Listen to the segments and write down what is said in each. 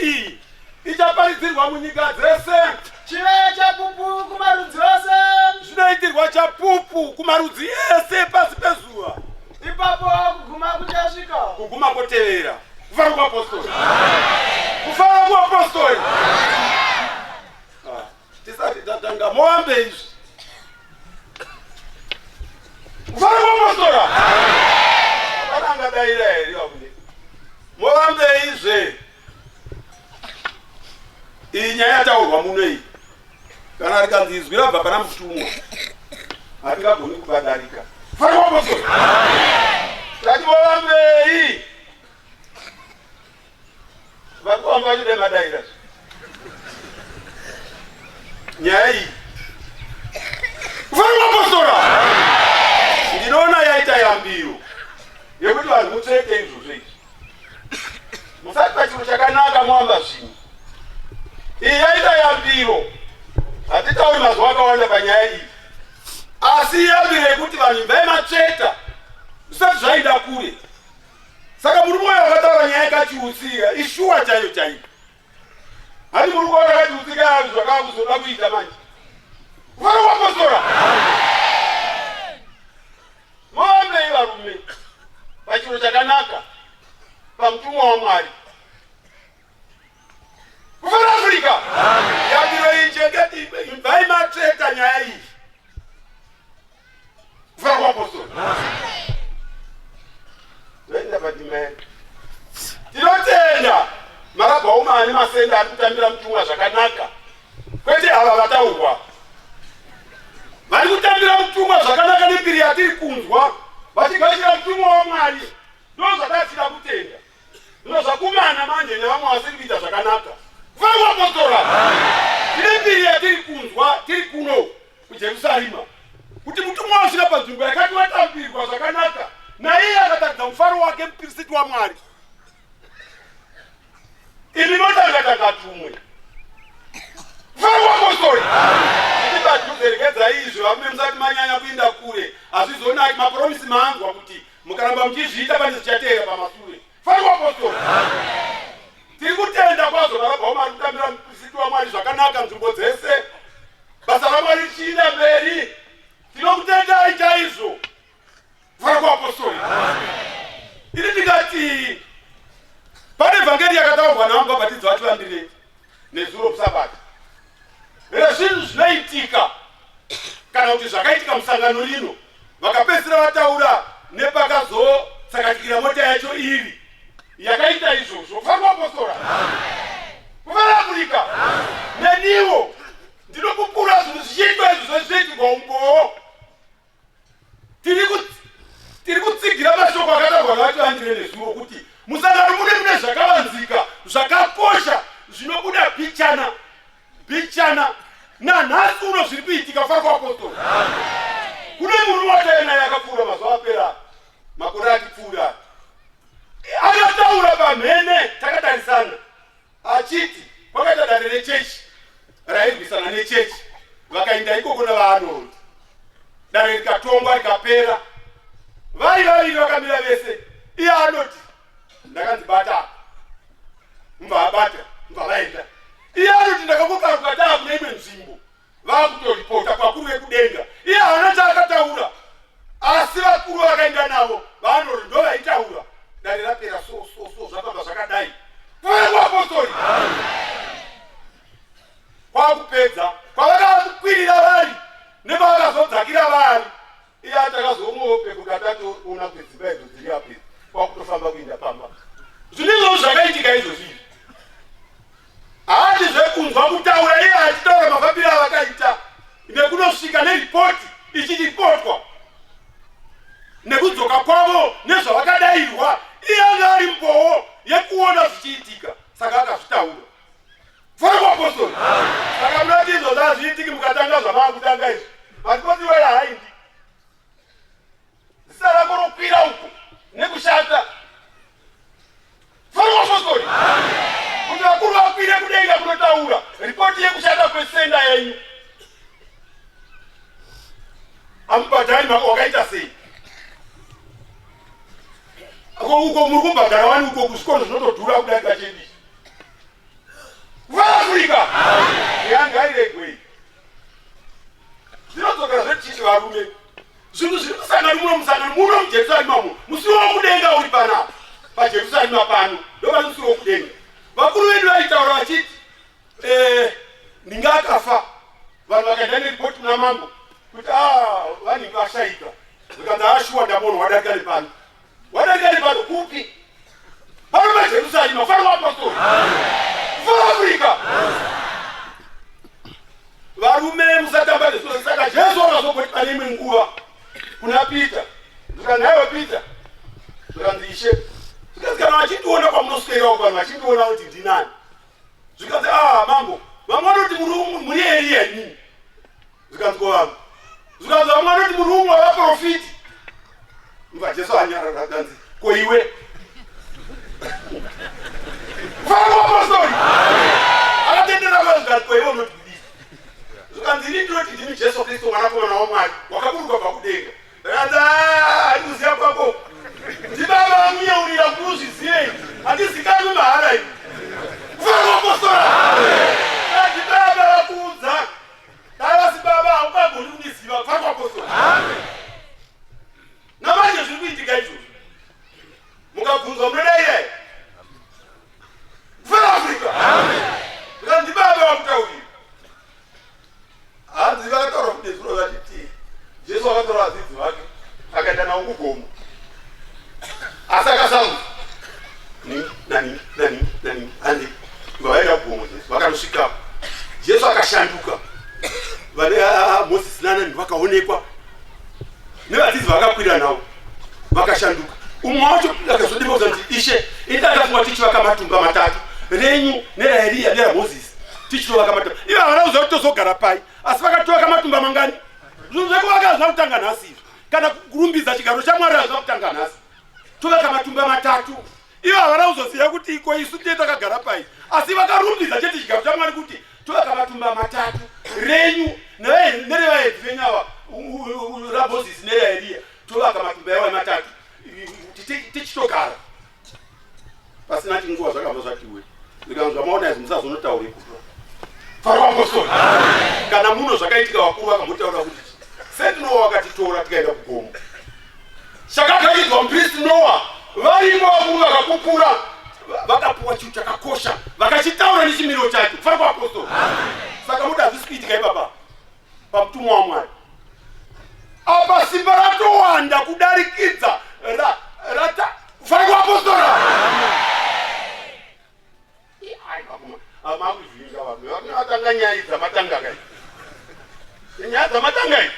iyi ichaparidzirwa munyika dzese. Chive chapupu kumarudzi ose. Zvinoitirwa chapupu kumarudzi ese pasi pezuva. Ipapo kuguma kuchasvika. Kuguma kotevera. Kufara kuapostoli. Kufara kuapostoli. Tisati tatanga moambe izvi. Kufara kuapostoli. Hapana angadaira here wabude. Moambe izvi. Iyi nyaya yataurwa muno iyi. Kana rikanzi izwi rabva pana mutumwa. Hatingagoni kubadarika. Kufara kuapostoli. Tati moambe iyi. Vakuamba chide madaira. Nyaya iyi. Kufara kuapostoli. Ndinoona yaita yambiro. Yekuti vanhu mutsvete izvozvo izvi. Musati pachiro chakanaka moamba zvinhu. Iyi yaita yambiro. Hatitauri mazuva akawanda panyaya iyi. Asi yambiro yekuti vanhu vaimatsveta. Zvisati zvaenda kure. Saka muri moyo wakataura nyaya yakachiutsira. Ishuwa chaiyo chaiyo. Hati muri kuona yakachiutsira yazvo zvakakuzoda kuita manje. Kufara kuapostoli. Moambei varume. Pachiro chakanaka. Pamutumwa waMwari. Kufara Afrika. Yambiro iyi chengeti vaimatsveta nyaya iyi. Kufara kuapostoli. Tinotenda marabha omani masenda ari kutambira mutumwa zvakanaka. Kwete ava vataurwa. Vari kutambira mutumwa zvakanaka nembiri yatiri kunzwa. Vachigashira mutumwa waMwari. Ndo zvatatira kutenda. Zvino zvakumana manje nevamwe vasiri kuita zvakanaka. Kufara kuapostoli. Tine mbiri yatiri kunzwa tiri kuno kuJerusarema. Kuti mutumwa wasvika panzvimbo yakati watambirwa zvakanaka. Naiye akatadza mufaro wake mupristi waMwari. Ini notanga tumwe. Kufara kuapostoli. Ndibadhuzerekedza izvo vamwe musati manyanya kuenda kure. Hazvizonaki mapromisi maanzwa kuti mukaramba muchizviita pane zvichateera pamashure. Kufara kuapostoli. Tiri kutenda kwazvo marabha omari kutambira mupristi waMwari zvakanaka nzvimbo dzese. Basa raMwari richienda mberi. Tinokutendai chaizvo. Kufara kuapostoli. Ini ndikati pane vhangeri yakataurwa namabhabhatidzi vachivandireti nezuro musabata. Zvinhu zvinoitika kana kuti zvakaitika musangano rino vakapedzisira vataura nepakazotsakatikira mota yacho iri yakaita izvozvo. Kufara kuapostoli. Kufara Afrika. Neniwo ndinokupura zvinhu zvichiitwa izvozvo zvichiitirwa umbowo. Tiri kutsigira mashoko akataurwa navachivandirei nezuro kuti musangano mune zvakavanzika zvakakosha zvinobuda bichana nanhasi uno zviri kuitika. Kufara kuapostoli. Kune munhu wataena yakapfuura mazuva apera makore atipfuura. Akataura pamhene takatarisana achiti kwakaita dare rechechi rairwisana nechechi. Vakaenda ikoko navaArnold. Dare rikatongwa rikapera. Vaviri vakamira vese. Iye anoti ndakanzibata. Mubva vaenda. Iye anoti ndakakupa kukataa kune imwe nzvimbo. Vakutoripota kwakuru vekudenga. Iye haana chaakataura. Asi vakuru vakaenda navo vaArnold ndo vaitaura. Dare rapera so zvakabva zvakadai. Kufara kuapostoli. Kwakupedza kwavakakwirira vari nepavakazodzakira vari. Iye atakazomuope kuti atatoona kuti dzimba idzo dziri apedza. Kwakutofamba kuenda pamba. Zvinizvo zvakaitika izvozvi. Haati zvekunzwa kutaura iye achitaura mafambiro avakaita. Nekunosvika neripoti ichiripotwa. Nekudzoka kwavo nezvavakadairwa. Iye anga ari mbowo yekuona zvichiitika. Saka akazvitaura. Kufara kuapostoli. Saka munoti izvozvo hazviitiki mukatanga zvamava kutanga izvi. Hatipoti wera haindi. Zita rako rokwira uko nekushata. Kufara kuapostoli. Kuti vakuru vakwire kudenga kunotaura ripoti yekushata kwesenda yenyu. Amubhadhari wakaita sei? Uko muri kumbhadhara wani uko kuzvikoro zvinotodhura kudarika chendi. Afrika. Yanga ile kweli. Zinozoka zvechichi varume. Zvinhu zvinosangana muno musangano muno muJerusarema muno. Musiwo kudenga uri pana. Pa Jerusalema pano. Ndova musiwo kudenga. Vakuru vedu vaitaura vachiti ndingakafa. Vanhu vakaenda neripoti kuna mambo kuti vanhu vashaika. Zvikanzi ashuwa ndamona wadarika nepano. Wadarika nepano kupi? Pano paJerusarema fana vaapostoli. Afrika. Varume musatamba nezvo saka Jesu akazoboti pane imwe nguva kuna Peter. Zvikanzi aiwa Peter. Zvikanzi Ishe. Zvikanzi kana vachitiona kwamunoswerawo vanhu vachindiona kuti ndinani. Zvikanzi mambo vamwe vanoti muri Eliya nyini. Zvikanzi kovanhu. Zvikanzi vamwe vanoti muri umwe wavaprofiti. Mva Jesu anyarara akanzi ko iwe. Fana apostoli. Akatendera vanhu zvikanzi ko iwe unoti ndini. Zvikanzi ini ndinoti ndini Jesu Kristu mwanakomana waMwari wakaburuka kubva kudenga. Zvikanzi handikuziva kwako. Ndibaba vamuyeurira kuzvizivei. Handizikani mahara ini. Fana apostoli. Ndibaba vakuudza. Dai baba haungagoni kundiziva fana apostoli. Namanje zviri kuitika izvozvo. Mukabvunzwa munodai here. Fana Afrika. Zvikanzi baba vakutaurira. Hanzi vakataura kuti zviro vachiti Jesu akatora vadzidzi vake akaenda navo kugomo. Asi akasaudza nani handi vaenda kugomo Jesu vakanosvikapo. Jesu akashanduka. Vane Mozisi nanani vakaonekwa nevadzidzi vakakwira navo vakashanduka. Umwe wacho akazodimauza kuti Ishe indakafunga tichivaka matumba matatu renyu neraEriya neraMozisi tichitovaka matumba. Ivo havana kuti tozogara pai asi vakatovaka matumba mangani. Zvinhu zvekuvaka hazvina kutanga nhasi izvo kana kurumbidza chigaro chaMwari hazvina kutanga nhasi. Tovaka matumba matatu. Ivo havana kuzoziva kuti iko isu ndiye takagara pai asi vakarumbidza chete chigaro chaMwari kuti tovaka matumba matatu renyu nerevaedzi venyu ava raMozisi neraEriya tovaka matumba avo matatu tichitogara. Pasina chinguva zvakabva zvatiwe. Zvikanzi zvamaona izvi musazonotaure kura. Fana apostoli. Kana muno zvakaitika vakuru vakambotaura kuti seti Noa wakatitora tikaenda kugomo. Chakakaidzwa muprista Noa varimo vakuru vakapupura vakapuwa chinhu chakakosha vakachitaura nechimiro chacho. Fana apostoli. Saka muda hazvisi kuitika ipapa pamutumwa waMwari. Apa simba ratowanda kudarikidza fana apostoli. Amakuzvinga vanhu vatanga nyaya dzamatanga kai. Nyaya dzamatanga idzi.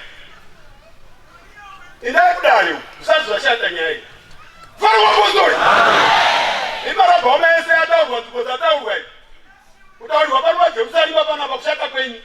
Indai kudai zvisati zvashata nyaya idzi. Fana apostoli. Imarabhoma ese ataurwa nzvimbo dzataurwa idzi. Kutaurwa pano paJerusarema panapa kushata kwenyu.